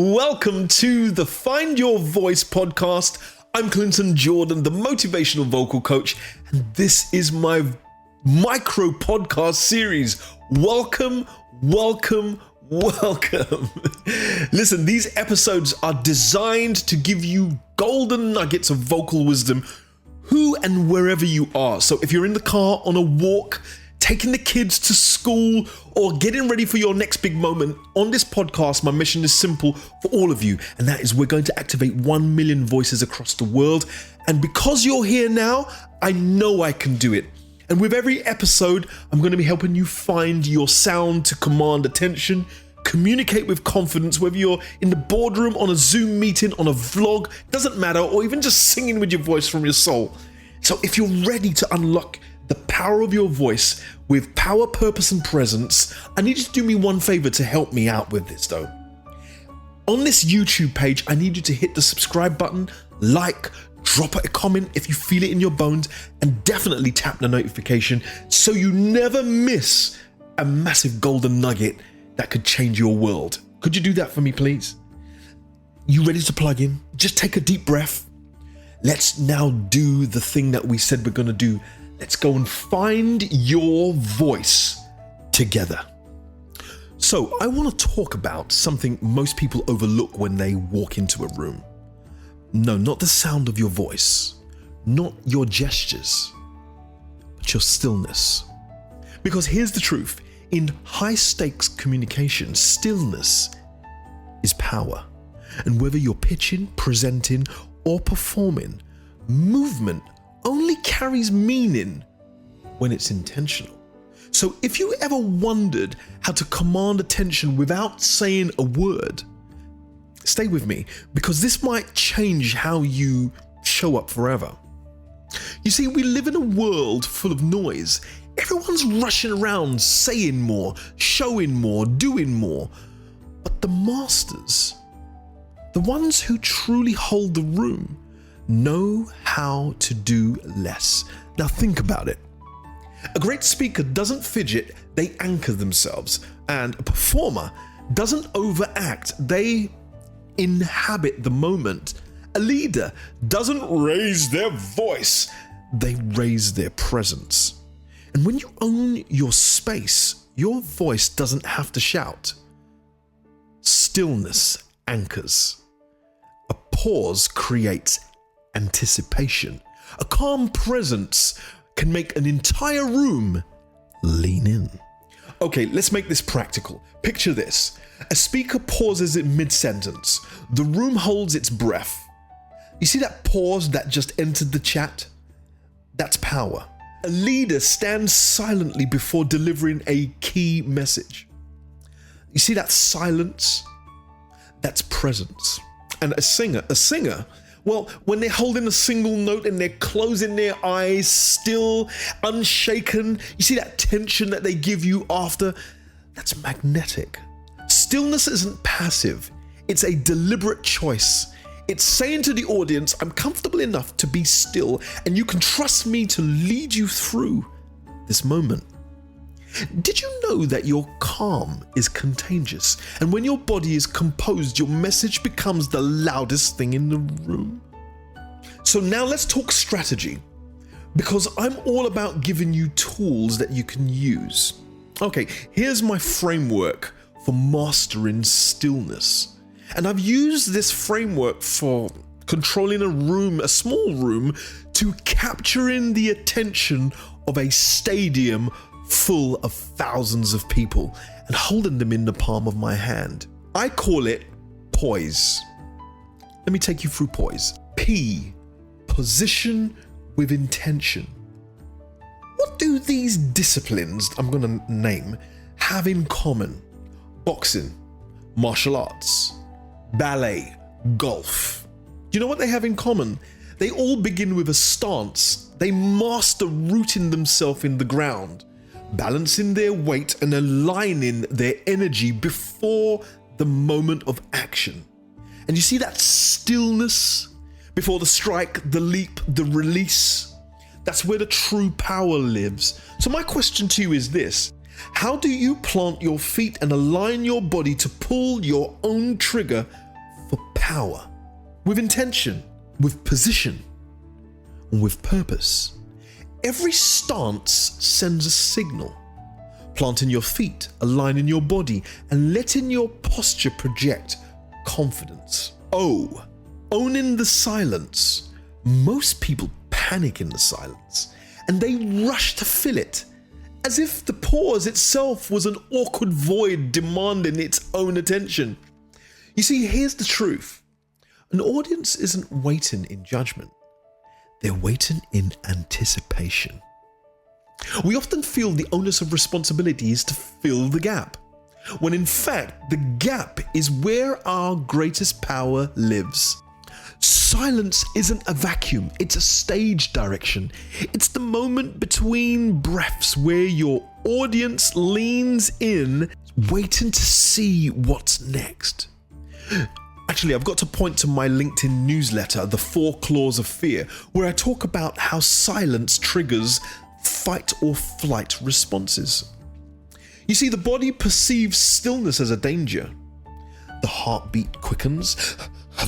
Welcome to the Find Your Voice podcast. I'm Clinton Jordan, the Motivational Vocal Coach, and this is my micro podcast series. Welcome. Listen, these episodes are designed to give you golden nuggets of vocal wisdom, who and wherever you are. So if you're in the car, on a walk, taking the kids to school, or getting ready for your next big moment, on this podcast, my mission is simple for all of you, and that is we're going to activate 1 million voices across the world. And because you're here now, I know I can do it. And with every episode, I'm going to be helping you find your sound to command attention, communicate with confidence, whether you're in the boardroom, on a Zoom meeting, on a vlog, doesn't matter, or even just singing with your voice from your soul. So if you're ready to unlock the power of your voice with power, purpose, and presence, I need you to do me one favor to help me out with this though. On this YouTube page, I need you to hit the subscribe button, like, drop a comment if you feel it in your bones, and definitely tap the notification so you never miss a massive golden nugget that could change your world. Could you do that for me, please? You ready to plug in? Just take a deep breath. Let's now do the thing that we said we're going to do. Let's go and find your voice together. So I want to talk about something most people overlook when they walk into a room. No, not the sound of your voice, not your gestures, but your stillness. Because here's the truth, in high stakes communication, stillness is power. And whether you're pitching, presenting, or performing, movement only carries meaning when it's intentional. So if you ever wondered how to command attention without saying a word, stay with me, because this might change how you show up forever. You see, we live in a world full of noise. Everyone's rushing around, saying more, showing more, doing more. But the masters, the ones who truly hold the room, know how to do less. Now think about it. A great speaker doesn't fidget, they anchor themselves. And a performer doesn't overact, they inhabit the moment. A leader doesn't raise their voice, they raise their presence. And when you own your space, your voice doesn't have to shout. Stillness anchors. A pause creates anticipation. A calm presence can make an entire room lean in. Okay, let's make this practical. Picture this. A speaker pauses in mid-sentence. The room holds its breath. You see that pause that just entered the chat? That's power. A leader stands silently before delivering a key message. You see that silence? That's presence. And a singer, well, when they're holding a single note and they're closing their eyes, still, unshaken, you see that tension that they give you after? That's magnetic. Stillness isn't passive. It's a deliberate choice. It's saying to the audience, I'm comfortable enough to be still, and you can trust me to lead you through this moment. Did you know that your calm is contagious? And when your body is composed, your message becomes the loudest thing in the room. So now let's talk strategy, because I'm all about giving you tools that you can use. Okay, here's my framework for mastering stillness. And I've used this framework for controlling a room, a small room, to capturing the attention of a stadium full of thousands of people and holding them in the palm of my hand. I call it POISE. Let me take you through POISE. P, position with intention. What do these disciplines I'm going to name have in common? Boxing, martial arts, ballet, golf. Do you know what they have in common? They all begin with a stance. They master rooting themselves in the ground, balancing their weight and aligning their energy before the moment of action. And you see that stillness before the strike, the leap, the release? That's where the true power lives. So my question to you is this: how do you plant your feet and align your body to pull your own trigger power, with intention, with position, and with purpose. Every stance sends a signal. Planting your feet, aligning your body, and letting your posture project confidence. O, owning the silence. Most people panic in the silence, and they rush to fill it, as if the pause itself was an awkward void demanding its own attention. You see, here's the truth. An audience isn't waiting in judgment. They're waiting in anticipation. We often feel the onus of responsibility is to fill the gap, when in fact, the gap is where our greatest power lives. Silence isn't a vacuum, it's a stage direction. It's the moment between breaths where your audience leans in, waiting to see what's next. Actually, I've got to point to my LinkedIn newsletter, The 4 Claws of Fear, where I talk about how silence triggers fight or flight responses. You see, the body perceives stillness as a danger. The heartbeat quickens,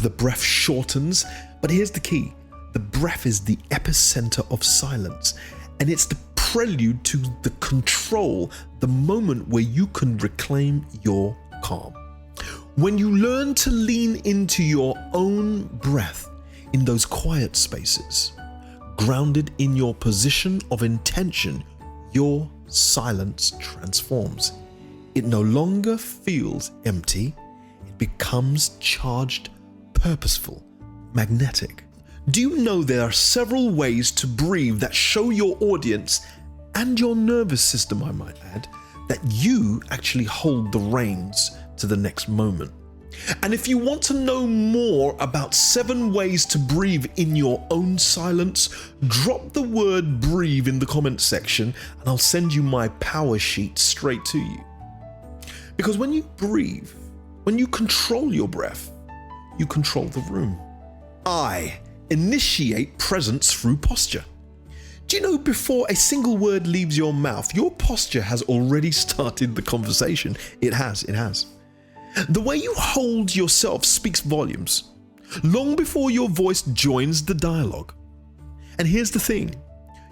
the breath shortens, but here's the key. The breath is the epicenter of silence, and it's the prelude to the control, the moment where you can reclaim your calm. When you learn to lean into your own breath in those quiet spaces, grounded in your position of intention, your silence transforms. It no longer feels empty, it becomes charged, purposeful, magnetic. Do you know there are several ways to breathe that show your audience and your nervous system, I might add, that you actually hold the reins to the next moment? And if you want to know more about 7 ways to breathe in your own silence, drop the word breathe in the comments section and I'll send you my power sheet straight to you. Because when you breathe, when you control your breath, you control the room. I initiate presence through posture. Do you know before a single word leaves your mouth, your posture has already started the conversation? It has. The way you hold yourself speaks volumes, long before your voice joins the dialogue. And here's the thing,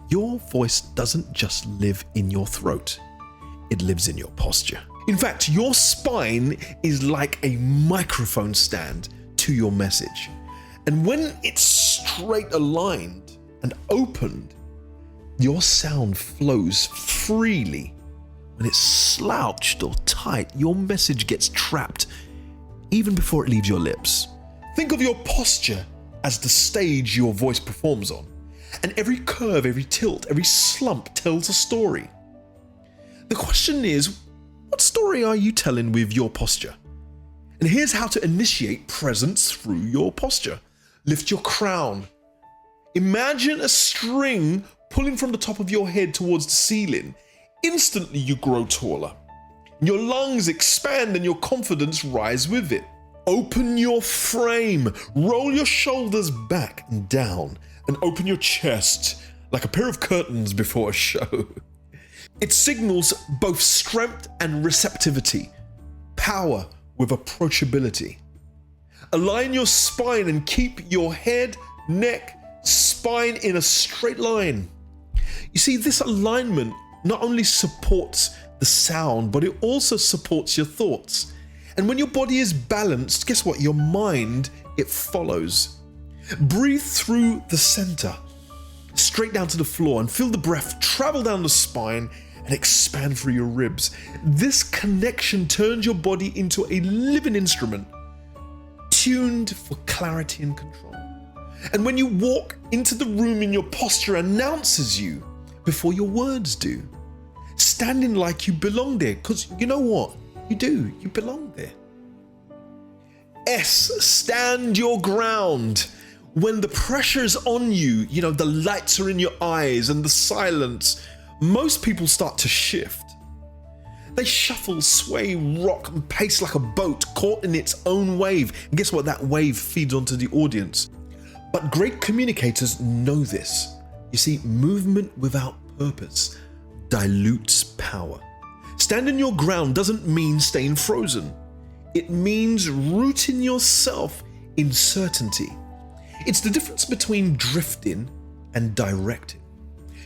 your voice doesn't just live in your throat, it lives in your posture. In fact, your spine is like a microphone stand to your message. And when it's straight aligned and opened, your sound flows freely. When it's slouched or tight, your message gets trapped even before it leaves your lips. Think of your posture as the stage your voice performs on. And every curve, every tilt, every slump tells a story. The question is, what story are you telling with your posture? And here's how to initiate presence through your posture. Lift your crown. Imagine a string pulling from the top of your head towards the ceiling. Instantly you grow taller. Your lungs expand and your confidence rise with it. Open your frame, roll your shoulders back and down, and open your chest like a pair of curtains before a show. It signals both strength and receptivity, power with approachability. Align your spine and keep your head, neck, spine in a straight line. You see, this alignment not only supports the sound, but it also supports your thoughts. And when your body is balanced, guess what? Your mind, it follows. Breathe through the center, straight down to the floor, and feel the breath travel down the spine and expand through your ribs. This connection turns your body into a living instrument, tuned for clarity and control. And when you walk into the room, in your posture announces you before your words do. Standing like you belong there, because you know what? You do, you belong there. S, stand your ground. When the pressure's on you, the lights are in your eyes and the silence, most people start to shift. They shuffle, sway, rock, and pace like a boat caught in its own wave. And guess what? That wave feeds onto the audience. But great communicators know this. You see, movement without purpose dilutes power. Standing your ground doesn't mean staying frozen. It means rooting yourself uncertainty. It's the difference between drifting and directing.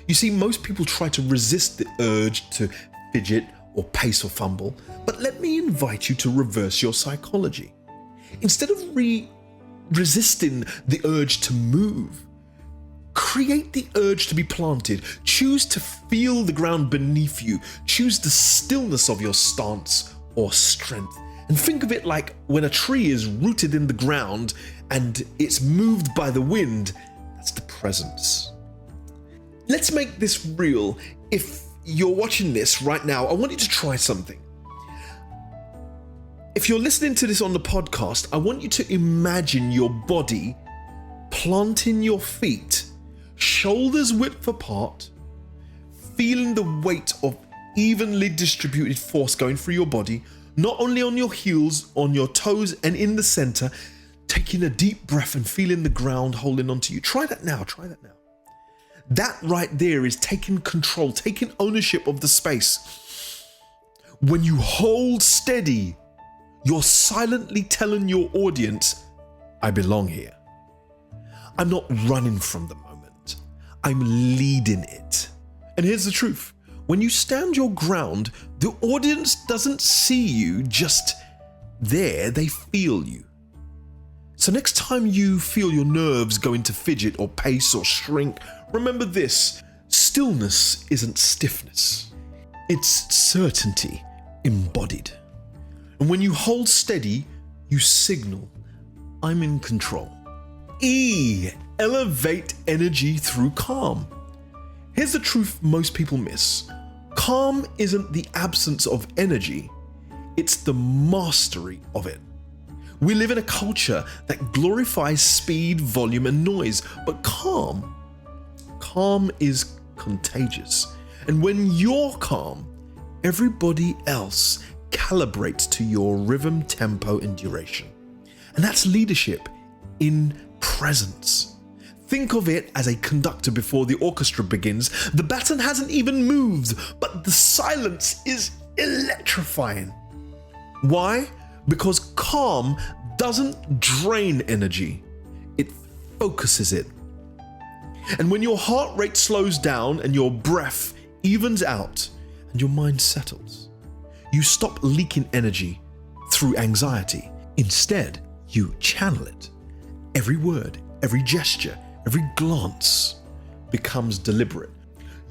You see, most people try to resist the urge to fidget or pace or fumble, but let me invite you to reverse your psychology. Instead of resisting the urge to move, create the urge to be planted. Choose to feel the ground beneath you. Choose the stillness of your stance or strength. And think of it like when a tree is rooted in the ground and it's moved by the wind. That's the presence. Let's make this real. If you're watching this right now, I want you to try something. If you're listening to this on the podcast, I want you to imagine your body planting your feet, shoulders width apart, feeling the weight of evenly distributed force going through your body, not only on your heels, on your toes, and in the center, taking a deep breath and feeling the ground holding onto you. Try that now. That right there is taking control, taking ownership of the space. When you hold steady, you're silently telling your audience, I belong here. I'm not running from the moment. I'm leading it. And here's the truth. When you stand your ground, the audience doesn't see you just there, they feel you. So next time you feel your nerves go into fidget or pace or shrink, remember this: stillness isn't stiffness. It's certainty embodied. And when you hold steady, you signal, I'm in control. E, elevate energy through calm. Here's the truth most people miss. Calm isn't the absence of energy, it's the mastery of it. We live in a culture that glorifies speed, volume, and noise, but calm is contagious. And when you're calm, everybody else calibrates to your rhythm, tempo, and duration. And that's leadership in presence. Think of it as a conductor before the orchestra begins. The baton hasn't even moved, but the silence is electrifying. Why? Because calm doesn't drain energy, it focuses it. And when your heart rate slows down and your breath evens out and your mind settles, you stop leaking energy through anxiety. Instead, you channel it. Every word, every gesture, every glance becomes deliberate.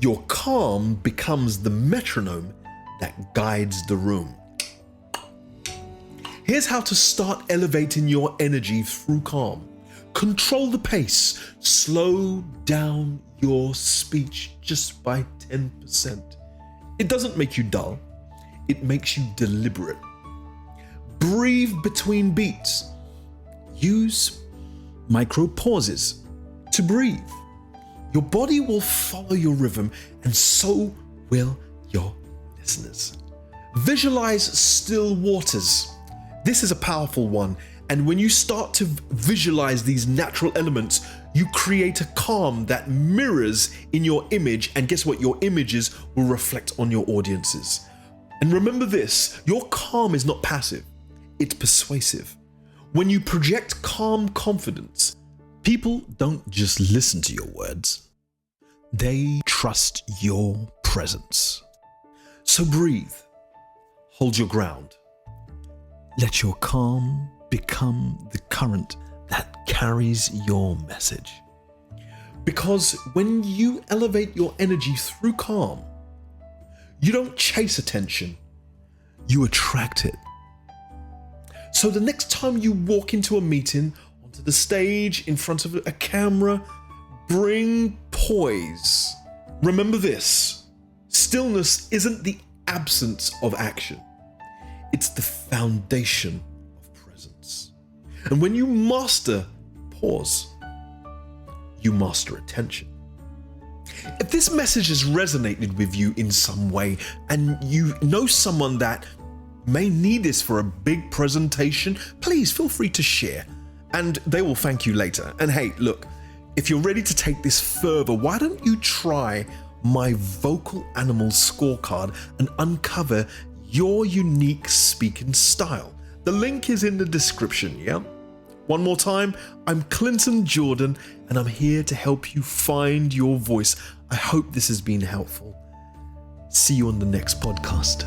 Your calm becomes the metronome that guides the room. Here's how to start elevating your energy through calm. Control the pace. Slow down your speech just by 10%. It doesn't make you dull. It makes you deliberate. Breathe between beats. Use micro pauses to breathe. Your body will follow your rhythm, and so will your listeners. Visualize still waters. This is a powerful one, and when you start to visualize these natural elements, you create a calm that mirrors in your image, and guess what? Your images will reflect on your audiences. And remember this, your calm is not passive, it's persuasive. When you project calm confidence, people don't just listen to your words, they trust your presence. So breathe, hold your ground. Let your calm become the current that carries your message. Because when you elevate your energy through calm, you don't chase attention, you attract it. So the next time you walk into a meeting, onto the stage, in front of a camera, bring poise. Remember this, stillness isn't the absence of action. It's the foundation of presence. And when you master pause, you master attention. If this message has resonated with you in some way, and you know someone that may need this for a big presentation, please feel free to share, and they will thank you later. And hey, look, if you're ready to take this further, why don't you try my Vocal Animal Scorecard and uncover your unique speaking style? The link is in the description, yeah? One more time, I'm Clinton Jordan, and I'm here to help you find your voice. I hope this has been helpful. See you on the next podcast.